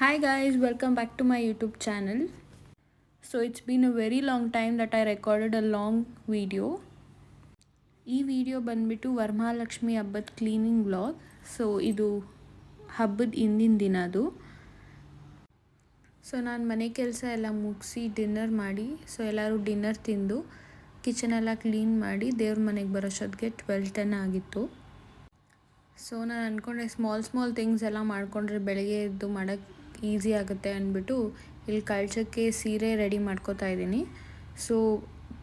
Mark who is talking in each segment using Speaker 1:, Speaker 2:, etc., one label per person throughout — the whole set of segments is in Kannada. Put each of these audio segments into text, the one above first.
Speaker 1: Hi guys, welcome back to my YouTube channel. So it's been a very long time that I recorded a long video. ಈ ವಿಡಿಯೋ ಬಂದ್ಬಿಟ್ಟು ವರಮಹಾಲಕ್ಷ್ಮಿ ಹಬ್ಬದ ಕ್ಲೀನಿಂಗ್ ವ್ಲಾಗ್. ಸೊ ಇದು ಹಬ್ಬದ ಹಿಂದಿನ ದಿನ ಅದು. ಸೊ ನಾನು ಮನೆ ಕೆಲಸ ಎಲ್ಲ ಮುಗಿಸಿ ಡಿನ್ನರ್ ಮಾಡಿ, ಸೊ ಎಲ್ಲರೂ ಡಿನ್ನರ್ ತಿಂದು ಕಿಚನ್ ಎಲ್ಲ ಕ್ಲೀನ್ ಮಾಡಿ ದೇವ್ರ ಮನೆಗೆ ಬರೋಷ್ಟೊತ್ತಿಗೆ 12:10 ಆಗಿತ್ತು. ಸೊ ನಾನು ಅಂದ್ಕೊಂಡೆ ಸ್ಮಾಲ್ ಥಿಂಗ್ಸ್ ಎಲ್ಲ ಮಾಡಿಕೊಂಡ್ರೆ ಬೆಳಗ್ಗೆ ಎದ್ದು ಮಾಡೋಕ್ಕೆ ಈಸಿ ಆಗುತ್ತೆ ಅಂದ್ಬಿಟ್ಟು ಇಲ್ಲಿ ಕಳ್ಸೋಕ್ಕೆ ಸೀರೆ ರೆಡಿ ಮಾಡ್ಕೋತಾ ಇದ್ದೀನಿ. ಸೊ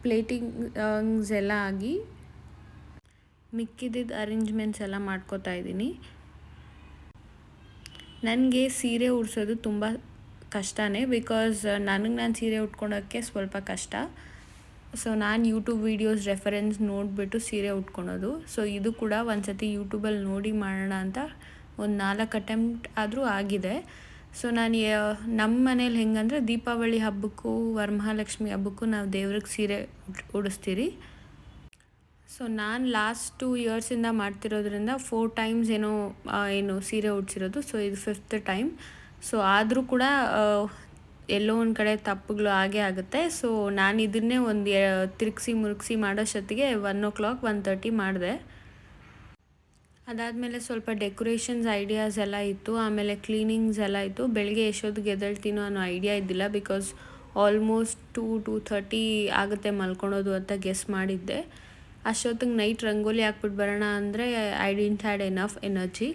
Speaker 1: ಪ್ಲೇಟಿಂಗ್ಸ್ ಎಲ್ಲ ಆಗಿ ಮಿಕ್ಕಿದ್ದ ಅರೇಂಜ್ಮೆಂಟ್ಸ್ ಎಲ್ಲ ಮಾಡ್ಕೋತಾ ಇದ್ದೀನಿ. ನನಗೆ ಸೀರೆ ಉಡ್ಸೋದು ತುಂಬ ಕಷ್ಟನೇ, ಬಿಕಾಸ್ ನಾನು ಸೀರೆ ಉಟ್ಕೊಳೋಕ್ಕೆ ಸ್ವಲ್ಪ ಕಷ್ಟ. ಸೊ ನಾನು ಯೂಟ್ಯೂಬ್ ವೀಡಿಯೋಸ್ ರೆಫರೆನ್ಸ್ ನೋಡಿಬಿಟ್ಟು ಸೀರೆ ಉಟ್ಕೊಳೋದು. ಸೊ ಇದು ಕೂಡ ಒಂದು ಸತಿ ಯೂಟ್ಯೂಬಲ್ಲಿ ನೋಡಿ ಮಾಡೋಣ ಅಂತ ಒಂದು 4 ಅಟೆಂಪ್ಟ್ ಆದರೂ ಆಗಿದೆ. ಸೊ ನಾನು ನಮ್ಮ ಮನೇಲಿ ಹೆಂಗಂದರೆ ದೀಪಾವಳಿ ಹಬ್ಬಕ್ಕೂ ವರಮಹಾಲಕ್ಷ್ಮಿ ಹಬ್ಬಕ್ಕೂ ನಾವು ದೇವ್ರಿಗೆ ಸೀರೆ ಉಡಿಸ್ತೀರಿ. ಸೊ ನಾನು ಲಾಸ್ಟ್ 2 ಇಯರ್ಸಿಂದ ಮಾಡ್ತಿರೋದ್ರಿಂದ 4 ಟೈಮ್ಸ್ ಏನು ಸೀರೆ ಉಡ್ಸಿರೋದು. ಸೊ ಇದು 5th ಟೈಮ್. ಸೊ ಆದರೂ ಕೂಡ ಎಲ್ಲೋ ಒಂದು ಕಡೆ ತಪ್ಪುಗಳು ಆಗೇ ಆಗುತ್ತೆ. ಸೊ ನಾನು ಇದನ್ನೇ ಒಂದು ತಿರುಗಿಸಿ ಮುರುಗಿಸಿ ಮಾಡೋಷ್ಟೊತ್ತಿಗೆ 1:00 1:30 ಮಾಡಿದೆ. ಅದಾದಮೇಲೆ ಸ್ವಲ್ಪ ಡೆಕೋರೇಷನ್ಸ್ ಐಡಿಯಾಸ್ ಎಲ್ಲ ಇತ್ತು, ಆಮೇಲೆ ಕ್ಲೀನಿಂಗ್ಸ್ ಎಲ್ಲ ಇತ್ತು. ಬೆಳಗ್ಗೆ ಎಷ್ಟೊತ್ತಿಗೆ ಎದ್ದೇಳ್ತೀನೋ ಅನ್ನೋ ಐಡಿಯಾ ಇದ್ದಿಲ್ಲ, ಬಿಕಾಸ್ ಆಲ್ಮೋಸ್ಟ್ 2:30 ಆಗುತ್ತೆ ಮಲ್ಕೊಳೋದು ಅಂತ ಗೆಸ್ ಮಾಡಿದ್ದೆ. ಅಷ್ಟೊತ್ತಿಗೆ ನೈಟ್ ರಂಗೋಲಿ ಹಾಕ್ಬಿಟ್ಟು ಬರೋಣ ಅಂದರೆ I didn't had enough energy.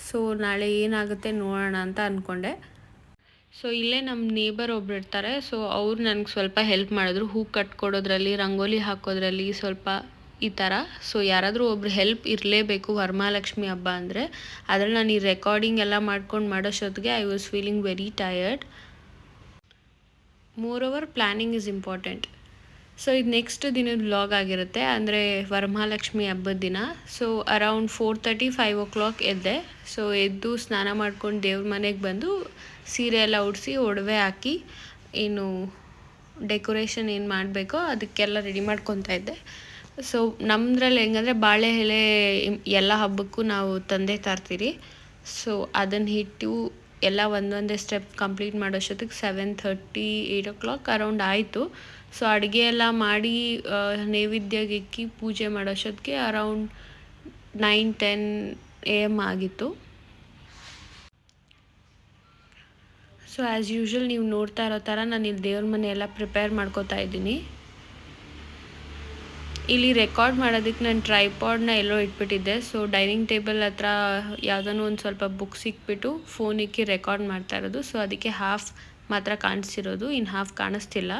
Speaker 1: So ನಾಳೆ ಏನಾಗುತ್ತೆ ನೋಡೋಣ ಅಂತ ಅಂದ್ಕೊಂಡೆ. ಸೊ ಇಲ್ಲೇ ನಮ್ಮ ನೇಬರ್ ಒಬ್ರು ಇರ್ತಾರೆ. ಸೊ ಅವ್ರು ನನಗೆ ಸ್ವಲ್ಪ ಹೆಲ್ಪ್ ಮಾಡಿದ್ರು, ಹೂ ಕಟ್ಕೊಡೋದ್ರಲ್ಲಿ, ರಂಗೋಲಿ ಹಾಕೋದ್ರಲ್ಲಿ ಸ್ವಲ್ಪ ಈ ಥರ. ಸೊ ಯಾರಾದರೂ ಒಬ್ರು ಹೆಲ್ಪ್ ಇರಲೇಬೇಕು ವರಮಹಾಲಕ್ಷ್ಮಿ ಹಬ್ಬ ಅಂದರೆ. ಅದ್ರಲ್ಲಿ ನಾನು ಈ ರೆಕಾರ್ಡಿಂಗ್ ಎಲ್ಲ ಮಾಡ್ಕೊಂಡು ಮಾಡೋಷ್ಟೊತ್ತಿಗೆ I was feeling very tired. Moreover planning is important. So ಇದು ನೆಕ್ಸ್ಟ್ ದಿನದ ವ್ಲಾಗ್ ಆಗಿರುತ್ತೆ, ಅಂದರೆ ವರಮಹಾಲಕ್ಷ್ಮಿ ಹಬ್ಬದ ದಿನ. ಸೊ ಅರೌಂಡ್ 4:30 5:00 ಎದ್ದೆ. ಸೊ ಎದ್ದು ಸ್ನಾನ ಮಾಡ್ಕೊಂಡು ದೇವ್ರ ಮನೆಗೆ ಬಂದು ಸೀರೆ ಎಲ್ಲ ಉಡಿಸಿ ಒಡವೆ ಹಾಕಿ ಏನು ಡೆಕೋರೇಷನ್ ಏನು ಮಾಡಬೇಕೋ ಅದಕ್ಕೆಲ್ಲ ರೆಡಿ ಮಾಡ್ಕೊತಾ ಇದ್ದೆ. ಸೊ ನಮ್ಮದ್ರಲ್ಲಿ ಹೆಂಗಂದರೆ ಬಾಳೆ ಎಲೆ ಎಲ್ಲ ಹಬ್ಬಕ್ಕೂ ನಾವು ತಂದೆ ತರ್ತೀರಿ. ಸೊ ಅದನ್ನು ಇಟ್ಟು ಎಲ್ಲ ಒಂದೊಂದೇ ಸ್ಟೆಪ್ ಕಂಪ್ಲೀಟ್ ಮಾಡೋಷ್ಟೊತ್ತಿಗೆ 7:30 8:00 ಅರೌಂಡ್ ಆಯಿತು. ಸೊ ಅಡುಗೆ ಎಲ್ಲ ಮಾಡಿ ನೈವೇದ್ಯಕ್ಕೆ ಇಕ್ಕಿ ಪೂಜೆ ಮಾಡೋಷ್ಟೊತ್ತಿಗೆ ಅರೌಂಡ್ 9-10 AM ಆಗಿತ್ತು. ಸೊ ಆ್ಯಸ್ ಯೂಶ್ವಲ್ ನೀವು ನೋಡ್ತಾ ಇರೋ ಥರ ನಾನು ಇಲ್ಲಿ ದೇವ್ರ ಮನೆ ಎಲ್ಲ ಪ್ರಿಪೇರ್ ಮಾಡ್ಕೋತಾ ಇದ್ದೀನಿ. ಇಲ್ಲಿ ರೆಕಾರ್ಡ್ ಮಾಡೋದಕ್ಕೆ ನಾನು ಟ್ರೈಪಾಡ್ನ ಎಲ್ಲೋ ಇಟ್ಬಿಟ್ಟಿದ್ದೆ. ಸೊ ಡೈನಿಂಗ್ ಟೇಬಲ್ ಹತ್ರ ಯಾವುದೋ ಒಂದು ಸ್ವಲ್ಪ ಬುಕ್ಸ್ ಇಕ್ಬಿಟ್ಟು ಫೋನ್ ಇಕ್ಕಿ ರೆಕಾರ್ಡ್ ಮಾಡ್ತಾ ಇರೋದು. ಸೊ ಅದಕ್ಕೆ ಹಾಫ್ ಮಾತ್ರ ಕಾಣಿಸ್ತಿರೋದು, ಇನ್ನು ಹಾಫ್ ಕಾಣಿಸ್ತಿಲ್ಲ.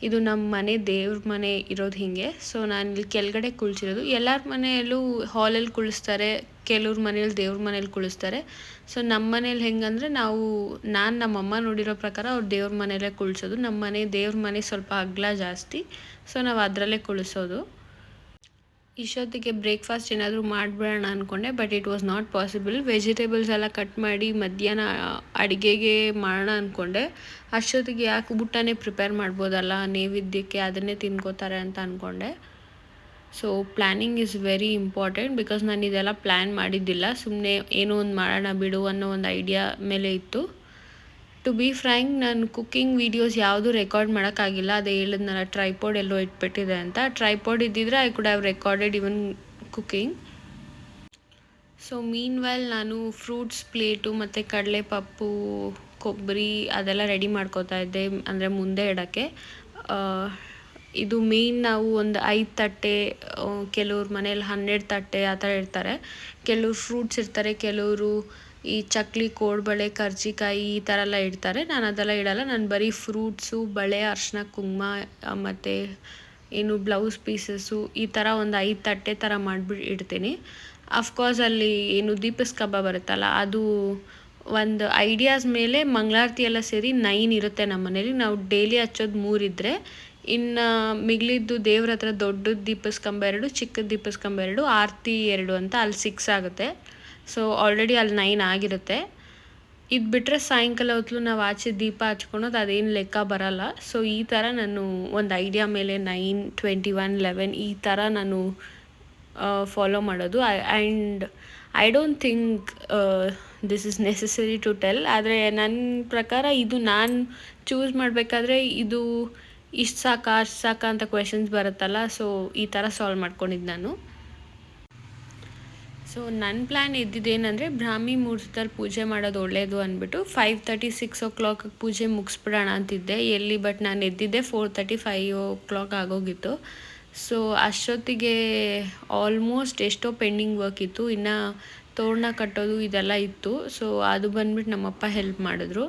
Speaker 1: ಇದು ನಮ್ಮ ಮನೆ ದೇವ್ರ ಮನೆ ಇರೋದು ಹೀಗೆ. ಸೊ ನಾನು ಇಲ್ಲಿ ಕೆಳಗಡೆ ಕುಳಿಸಿರೋದು. ಎಲ್ಲರ ಮನೆಯಲ್ಲೂ ಹಾಲಲ್ಲಿ ಕುಳಿಸ್ತಾರೆ, ಕೆಲವ್ರ ಮನೇಲಿ ದೇವ್ರ ಮನೇಲಿ ಕುಳಿಸ್ತಾರೆ. ಸೊ ನಮ್ಮ ಮನೇಲಿ ಹೆಂಗಂದರೆ ನಮ್ಮಮ್ಮ ನೋಡಿರೋ ಪ್ರಕಾರ ಅವ್ರು ದೇವ್ರ ಮನೆಯಲ್ಲೇ ಕುಳಿಸೋದು. ನಮ್ಮ ದೇವ್ರ ಮನೆ ಸ್ವಲ್ಪ ಅಗಲ ಜಾಸ್ತಿ. ಸೊ ನಾವು ಅದರಲ್ಲೇ ಕುಳಿಸೋದು. ಇಷ್ಟೊತ್ತಿಗೆ ಬ್ರೇಕ್ಫಾಸ್ಟ್ ಏನಾದರೂ ಮಾಡಿಬಿಡೋಣ ಅಂದ್ಕೊಂಡೆ, but it was not possible. Vegetables ಎಲ್ಲ ಕಟ್ ಮಾಡಿ ಮಧ್ಯಾಹ್ನ ಅಡುಗೆಗೆ ಮಾಡೋಣ ಅಂದ್ಕೊಂಡೆ. ಅಷ್ಟೊತ್ತಿಗೆ ಯಾಕೆ ಊಟನೇ ಪ್ರಿಪೇರ್ ಮಾಡ್ಬೋದಲ್ಲ ನೈವೇದ್ಯಕ್ಕೆ, ಅದನ್ನೇ ತಿನ್ಕೋತಾರೆ ಅಂತ ಅಂದ್ಕೊಂಡೆ. So planning is very important, because ನಾನು ಇದೆಲ್ಲ ಪ್ಲ್ಯಾನ್ ಮಾಡಿದ್ದಿಲ್ಲ. ಸುಮ್ಮನೆ ಏನೋ ಒಂದು ಮಾಡೋಣ ಬಿಡು ಅನ್ನೋ ಒಂದು ಐಡಿಯಾ ಮೇಲೆ ಇತ್ತು. ಟು ಬಿ ಫ್ರ್ಯಾಂಕ್, ನಾನು ಕುಕ್ಕಿಂಗ್ ವೀಡಿಯೋಸ್ ಯಾವುದೂ ರೆಕಾರ್ಡ್ ಮಾಡೋಕ್ಕಾಗಿಲ್ಲ. ಅದೇ ಹೇಳಿದ್ನಲ್ಲ, ಟ್ರೈಪಾಡ್ ಎಲ್ಲೋ ಇಟ್ಬಿಟ್ಟಿದೆ ಅಂತ. ಟ್ರೈಪಾಡ್ ಇದ್ದಿದ್ರೆ I could have recorded even cooking. So mean while ನಾನು ಫ್ರೂಟ್ಸ್ ಪ್ಲೇಟು ಮತ್ತು ಕಡಲೆ ಪಪ್ಪು, ಕೊಬ್ಬರಿ ಅದೆಲ್ಲ ರೆಡಿ ಮಾಡ್ಕೋತಾ ಇದ್ದೆ, ಅಂದರೆ ಮುಂದೆ ಇಡೋಕ್ಕೆ. ಇದು ಮೇಯ್ನ್ ನಾವು ಒಂದು 5 ತಟ್ಟೆ, ಕೆಲವ್ರ ಮನೇಲಿ 12 ತಟ್ಟೆ ಆ ಥರ ಇರ್ತಾರೆ. ಕೆಲವ್ರು ಫ್ರೂಟ್ಸ್ ಇರ್ತಾರೆ, ಕೆಲವರು ಈ ಚಕ್ಲಿ, ಕೋಡ್ಬಳೆ, ಕರ್ಜಿಕಾಯಿ ಈ ಥರ ಎಲ್ಲ ಇಡ್ತಾರೆ. ನಾನು ಅದೆಲ್ಲ ಇಡಲ್ಲ. ನಾನು ಬರೀ ಫ್ರೂಟ್ಸು, ಬಳೆ, ಅರಿಶಿನ, ಕುಂಕುಮ ಮತ್ತು ಏನು ಬ್ಲೌಸ್ ಪೀಸಸ್ಸು ಈ ಥರ ಒಂದು 5 ತಟ್ಟೆ ಥರ ಮಾಡಿಬಿಟ್ಟು ಇಡ್ತೀನಿ. ಅಫ್ಕೋರ್ಸ್ ಅಲ್ಲಿ ಏನು ದೀಪಸ್ಕಂಬ ಬರುತ್ತಲ್ಲ, ಅದು ಒಂದು ಐಡಿಯಾಸ್ ಮೇಲೆ ಮಂಗಳಾರತಿ ಎಲ್ಲ ಸೇರಿ 9 ಇರುತ್ತೆ ನಮ್ಮ ಮನೇಲಿ. ನಾವು ಡೈಲಿ ಹಚ್ಚೋದು 3 ಇದ್ದರೆ, ಇನ್ನು ಮಿಗಿಲಿದ್ದು ದೇವ್ರ ಹತ್ರ ದೊಡ್ಡದು ದೀಪಸ್ಕಂಬ 2, ಚಿಕ್ಕದ ದೀಪಸ್ಕಂಬ 2, ಆರತಿ 2 ಅಂತ ಅಲ್ಲಿ 6 ಆಗುತ್ತೆ. ಸೊ ಆಲ್ರೆಡಿ ಅಲ್ಲಿ 9 ಆಗಿರುತ್ತೆ. ಇದು ಬಿಟ್ಟರೆ ಸಾಯಂಕಾಲ ಹೊತ್ತು ನಾವು ಆಚೆ ದೀಪ ಹಚ್ಕೊಳೋದು ಅದೇನು ಲೆಕ್ಕ ಬರಲ್ಲ. ಸೊ ಈ ಥರ ನಾನು ಒಂದು ಐಡಿಯಾ ಮೇಲೆ 9, 21, 11 ಈ ಥರ ನಾನು ಫಾಲೋ ಮಾಡೋದು. And I don't think this is necessary to tell. ಆದರೆ ನನ್ನ ಪ್ರಕಾರ ಇದು ನಾನು ಚೂಸ್ ಮಾಡಬೇಕಾದ್ರೆ ಇದು ಇಷ್ಟು ಸಾಕಾ ಅಷ್ಟು ಸಾಕಾ ಅಂತ ಕ್ವೆಶನ್ಸ್ ಬರುತ್ತಲ್ಲ, ಸೊ ಈ ಥರ ಸಾಲ್ವ್ ಮಾಡ್ಕೊಂಡಿದ್ದು ನಾನು. ಸೊ ನನ್ನ ಪ್ಲ್ಯಾನ್ ಇದ್ದಿದ್ದೇನೆಂದರೆ ಬ್ರಾಹ್ಮಿ ಮುಹೂರ್ತದಲ್ಲಿ ಪೂಜೆ ಮಾಡೋದು ಒಳ್ಳೆಯದು ಅಂದ್ಬಿಟ್ಟು 5:30-6 ಪೂಜೆ ಮುಗಿಸ್ಬಿಡೋಣ ಅಂತಿದ್ದೆ ಎಲ್ಲಿ, ಬಟ್ ನಾನು ಎದ್ದಿದ್ದೆ 4:30-5 ಆಗೋಗಿತ್ತು. ಸೊ ಅಷ್ಟೊತ್ತಿಗೆ ಆಲ್ಮೋಸ್ಟ್ ಎಷ್ಟೋ ಪೆಂಡಿಂಗ್ ವರ್ಕ್ ಇತ್ತು, ಇನ್ನು ತೋರಣ ಕಟ್ಟೋದು ಇದೆಲ್ಲ ಇತ್ತು. ಸೊ ಅದು ಬಂದ್ಬಿಟ್ಟು ನಮ್ಮಪ್ಪ ಹೆಲ್ಪ್ ಮಾಡಿದ್ರು.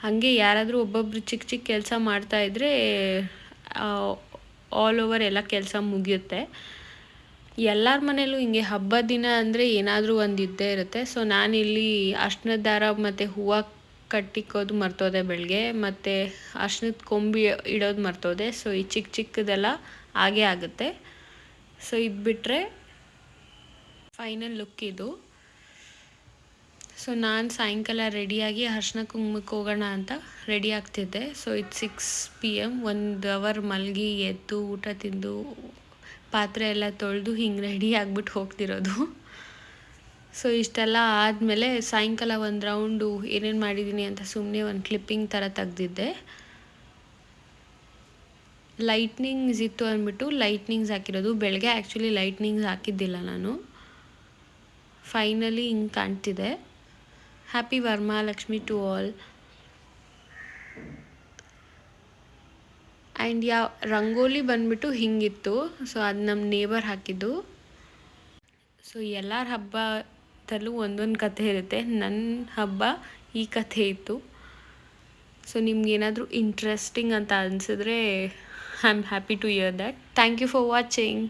Speaker 1: ಹಾಗೆ ಯಾರಾದರೂ ಒಬ್ಬೊಬ್ರು ಚಿಕ್ಕ ಚಿಕ್ಕ ಕೆಲಸ ಮಾಡ್ತಾಯಿದ್ರೆ ಆಲ್ ಓವರ್ ಎಲ್ಲ ಕೆಲಸ ಮುಗಿಯುತ್ತೆ. ಎಲ್ಲರ ಮನೇಲೂ ಹಿಂಗೆ ಹಬ್ಬದ ದಿನ ಅಂದರೆ ಏನಾದರೂ ಒಂದು ಇದ್ದೇ ಇರುತ್ತೆ. ಸೊ ನಾನಿಲ್ಲಿ ಅರ್ಶಿನದ ದಾರ ಮತ್ತು ಹೂವು ಕಟ್ಟಿಕ್ಕೋದು ಮರ್ತೋದೆ ಬೆಳಗ್ಗೆ, ಮತ್ತು ಅರ್ಶಿನದ ಕೊಂಬಿ ಇಡೋದು ಮರ್ತೋದೆ. ಸೊ ಈ ಚಿಕ್ಕ ಚಿಕ್ಕದೆಲ್ಲ ಹಾಗೇ ಆಗುತ್ತೆ. ಸೊ ಇದು ಬಿಟ್ಟರೆ ಫೈನಲ್ ಲುಕ್ ಇದು. ಸೊ ನಾನು ಸಾಯಂಕಾಲ ರೆಡಿಯಾಗಿ ಅರ್ಶಿನ ಕುಂಕುಮಕ್ಕೆ ಹೋಗೋಣ ಅಂತ ರೆಡಿ ಆಗ್ತಿದ್ದೆ. ಸೊ ಇದು 6 PM, 1 ಅವರ್ ಮಲಗಿ ಎದ್ದು ಊಟ ತಿಂದು ಪಾತ್ರೆ ಎಲ್ಲ ತೊಳೆದು ಹಿಂಗೆ ರೆಡಿ ಆಗಿಬಿಟ್ಟು ಹೋಗ್ತಿರೋದು. ಸೊ ಇಷ್ಟೆಲ್ಲ ಆದಮೇಲೆ ಸಾಯಂಕಾಲ ಒಂದು ರೌಂಡು ಏನೇನು ಮಾಡಿದ್ದೀನಿ ಅಂತ ಸುಮ್ಮನೆ ಒಂದು ಕ್ಲಿಪ್ಪಿಂಗ್ ಥರ ತೆಗ್ದಿದ್ದೆ. ಲೈಟ್ನಿಂಗ್ಸ್ ಇತ್ತು ಅಂದ್ಬಿಟ್ಟು ಲೈಟ್ನಿಂಗ್ಸ್ ಹಾಕಿರೋದು. ಬೆಳಗ್ಗೆ ಆ್ಯಕ್ಚುಲಿ ಲೈಟ್ನಿಂಗ್ಸ್ ಹಾಕಿದ್ದಿಲ್ಲ ನಾನು. ಫೈನಲಿ ಹಿಂಗೆ ಕಾಣ್ತಿದೆ. Happy Varamahalakshmi to all. And rangoli ಬಂದ್ಬಿಟ್ಟು ಹಿಂಗಿತ್ತು. ಸೊ ಅದು ನಮ್ಮ ನೇಬರ್ ಹಾಕಿದ್ದು. ಸೊ ಎಲ್ಲರ ಹಬ್ಬದಲ್ಲೂ ಒಂದೊಂದು ಕಥೆ ಇರುತ್ತೆ. ನನ್ನ ಹಬ್ಬ ಈ ಕಥೆ ಇತ್ತು. ಸೊ ನಿಮ್ಗೇನಾದರೂ ಇಂಟ್ರೆಸ್ಟಿಂಗ್ ಅಂತ ಅನಿಸಿದ್ರೆ I am happy to hear that. Thank you for watching.